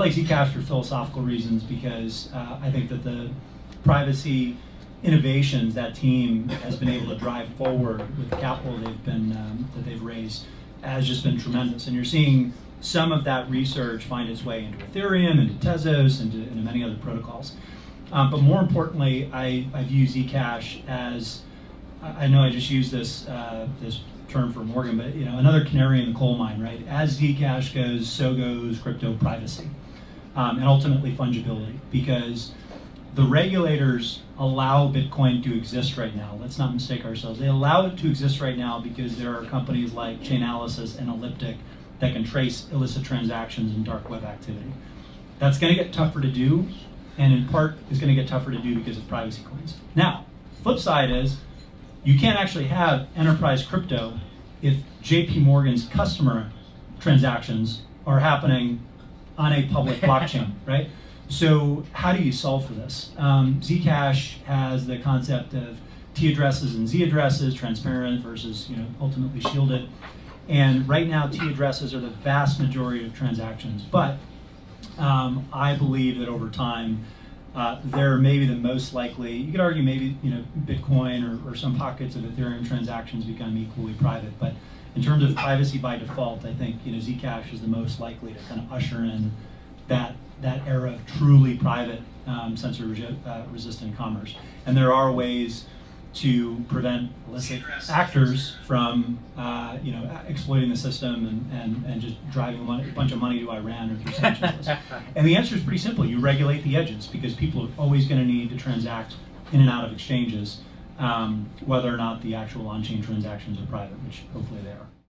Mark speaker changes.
Speaker 1: like Zcash for philosophical reasons because I think that the privacy innovations that team has been able to drive forward with the capital that they've raised has just been tremendous. And you're seeing some of that research find its way into Ethereum, into Tezos, into many other protocols. But more importantly, I view Zcash as, I know I just used this term for Morgan, but another canary in the coal mine, right? As Zcash goes, so goes crypto privacy, and ultimately fungibility, because the regulators allow Bitcoin to exist right now. Let's not mistake ourselves. They allow it to exist right now because there are companies like Chainalysis and Elliptic that can trace illicit transactions and dark web activity. That's going to get tougher to do, and in part is going to get tougher to do because of privacy coins. Now, flip side is, you can't actually have enterprise crypto if JP Morgan's customer transactions are happening on a public blockchain, right? So how do you solve for this? Zcash has the concept of T addresses and Z addresses, transparent versus ultimately shielded. And right now, T addresses are the vast majority of transactions. But I believe that over time, they're maybe the most likely. You could argue maybe Bitcoin or some pockets of Ethereum transactions become equally private. But in terms of privacy by default, I think Zcash is the most likely to kind of usher in that era of truly private censor-resistant commerce. And there are ways to prevent illicit actors from exploiting the system and just driving a bunch of money to Iran or through sanctions lists. And the answer is pretty simple. You regulate the edges because people are always going to need to transact in and out of exchanges, whether or not the actual on-chain transactions are private, which hopefully they are.